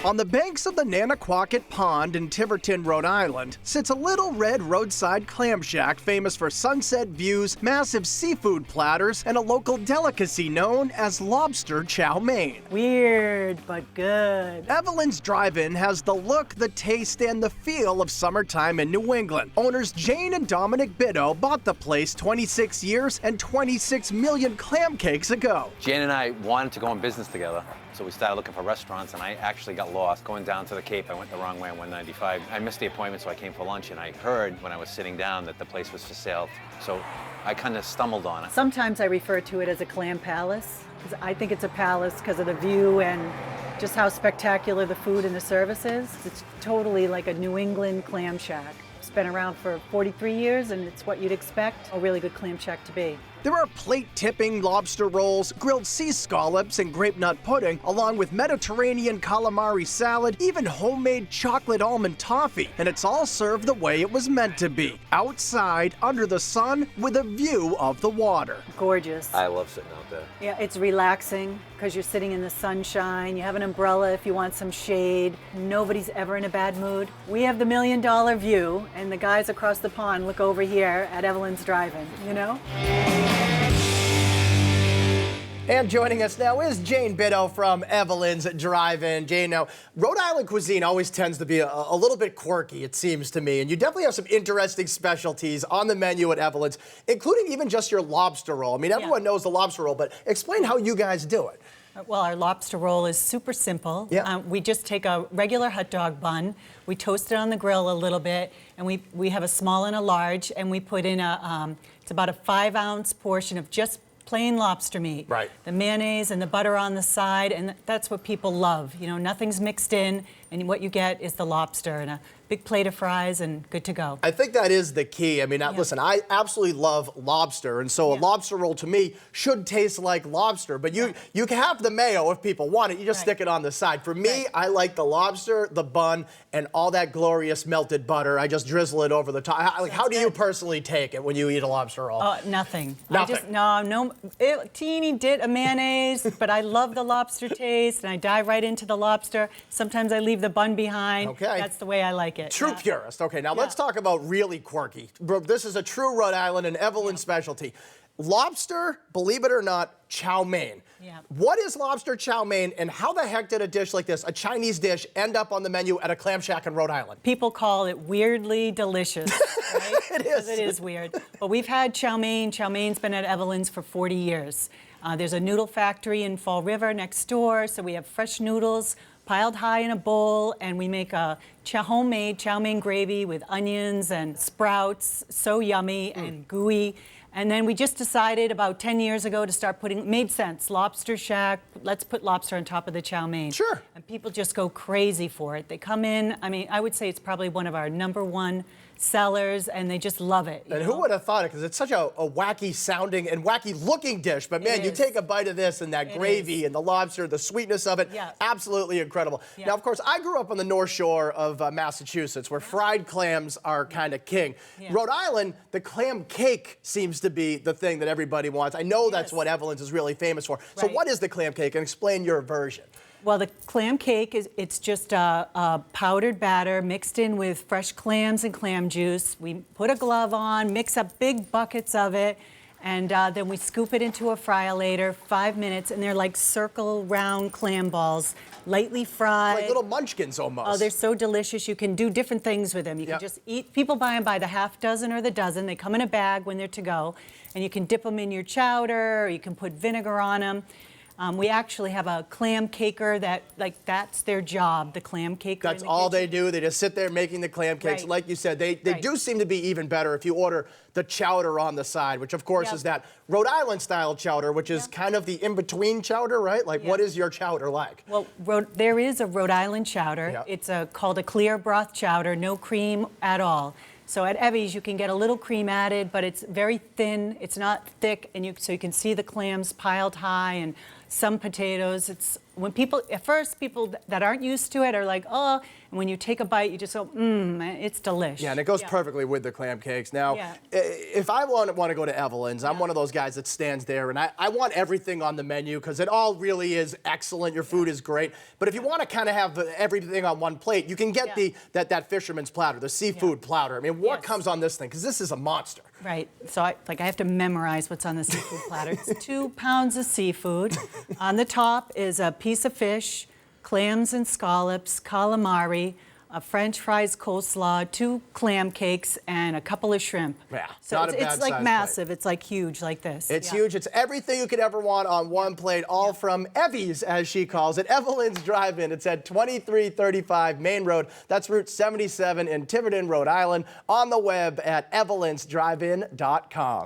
On the banks of the Nanaquacket Pond in Tiverton, Rhode Island, sits a little red roadside clam shack famous for sunset views, massive seafood platters, and a local delicacy known as lobster chow mein. Weird, but good. Evelyn's Drive-In has the look, the taste, and the feel of summertime in New England. Owners Jane and Bitto bought the place 26 years and 26 million clam cakes ago. Jane and I wanted to go in business together, so we started looking for restaurants, and I actually got lost going down to the Cape. I went the wrong way on 195. I missed the appointment, so I came for lunch, and I heard when I was sitting down that the place was for sale, so I kind of stumbled on it. Sometimes I refer to it as a clam palace, because I think it's a palace because of the view and just how spectacular the food and the service is. It's totally like a New England clam shack. It's been around for 43 years, and it's what you'd expect a really good clam shack to be. There are plate-tipping lobster rolls, grilled sea scallops, and grape nut pudding, along with Mediterranean calamari salad, even homemade chocolate almond toffee. And it's all served the way it was meant to be, outside, under the sun, with a view of the water. Gorgeous. I love sitting out there. Yeah, it's relaxing because you're sitting in the sunshine. You have an umbrella if you want some shade. Nobody's ever in a bad mood. We have the $1 million view, and the guys across the pond look over here at Evelyn's Drive-In, you know? And joining us now is Jane Bitto from Evelyn's Drive-In. Jane, now, Rhode Island cuisine always tends to be a little bit quirky, it seems to me. And you definitely have some interesting specialties on the menu at Evelyn's, including even just your lobster roll. I mean, everyone knows the lobster roll, but explain how you guys do it. Well, our lobster roll is super simple. Yeah. We just take a regular hot dog bun, we toast it on the grill a little bit, and we have a small and a large, and we put in it's about a 5-ounce portion of just plain lobster meat. Right. The mayonnaise and the butter on the side, and that's what people love. You know, nothing's mixed in, and what you get is the lobster and a big plate of fries, and good to go. I think that is the key. I mean, listen, I absolutely love lobster, and so a lobster roll to me should taste like lobster, but you can have the mayo if people want it. You just stick it on the side. For me, I like the lobster, the bun, and all that glorious melted butter. I just drizzle it over the top. How do you personally take it when you eat a lobster roll? Nothing. Nothing. Teeny bit of mayonnaise, but I love the lobster taste, and I dive right into the lobster. Sometimes I leave the bun behind. Okay. That's the way I like it. True purist. Okay, now let's talk about really quirky. This is a true Rhode Island and Evelyn specialty. Lobster, believe it or not, chow mein. Yeah. What is lobster chow mein, and how the heck did a dish like this, a Chinese dish, end up on the menu at a clam shack in Rhode Island? People call it weirdly delicious, right? It is. It is weird. But we've had chow mein. Chow main's been at Evelyn's for 40 years. There's a noodle factory in Fall River next door, so we have fresh noodles piled high in a bowl, and we make a homemade chow mein gravy with onions and sprouts, so yummy and gooey. And then we just decided about 10 years ago to start made sense, lobster shack, let's put lobster on top of the chow mein. Sure. And people just go crazy for it. They come in, I mean, I would say it's probably one of our #1 sellers, and they just love it. And who would have thought it? Because it's such a wacky sounding and wacky looking dish. But man, you take a bite of this and that gravy and the lobster, the sweetness of it, absolutely incredible. Yeah. Now, of course, I grew up on the North Shore of Massachusetts, where fried clams are kind of king. Yeah. Rhode Island, the clam cake seems to be the thing that everybody wants. I know that's what Evelyn's is really famous for. So what is the clam cake? And explain your version. Well, the clam cake it's just a powdered batter mixed in with fresh clams and clam juice. We put a glove on, mix up big buckets of it, and then we scoop it into a fryer-later, 5 minutes, and they're like circle round clam balls, lightly fried. Like little munchkins almost. Oh, they're so delicious. You can do different things with them. You can just eat. People buy them by the half dozen or the dozen. They come in a bag when they're to go, and you can dip them in your chowder, or you can put vinegar on them. We actually have a clam caker that's their job, the clam caker. That's all they do. They just sit there making the clam cakes. Right. Like you said, they do seem to be even better if you order the chowder on the side, which of course is that Rhode Island style chowder, which is kind of the in-between chowder, right? Like what is your chowder like? Well, there is a Rhode Island chowder. Yeah. It's called a clear broth chowder, no cream at all. So at Evie's, you can get a little cream added, but it's very thin. It's not thick, and so you can see the clams piled high and some potatoes. It's when people, at first, people that aren't used to it are like, oh, and when you take a bite, you just go, it's delish. Yeah, and it goes perfectly with the clam cakes. Now, if I want to go to Evelyn's, I'm one of those guys that stands there, and I want everything on the menu because it all really is excellent. Your food is great. But if you want to kind of have everything on one plate, you can get that fisherman's platter, the seafood platter. I mean, what comes on this thing? Because this is a monster. Right. So I have to memorize what's on the seafood platter. It's 2 pounds of seafood. On the top is a piece of fish, clams and scallops, calamari, a French fries coleslaw, 2 clam cakes, and a couple of shrimp. Yeah, so not a bad it's like size massive. plate. It's like huge, like this. It's huge. It's everything you could ever want on one plate, all from Evie's, as she calls it. Evelyn's Drive-In. It's at 2335 Main Road. That's Route 77 in Tiverton, Rhode Island. On the web at evelynsdrivein.com.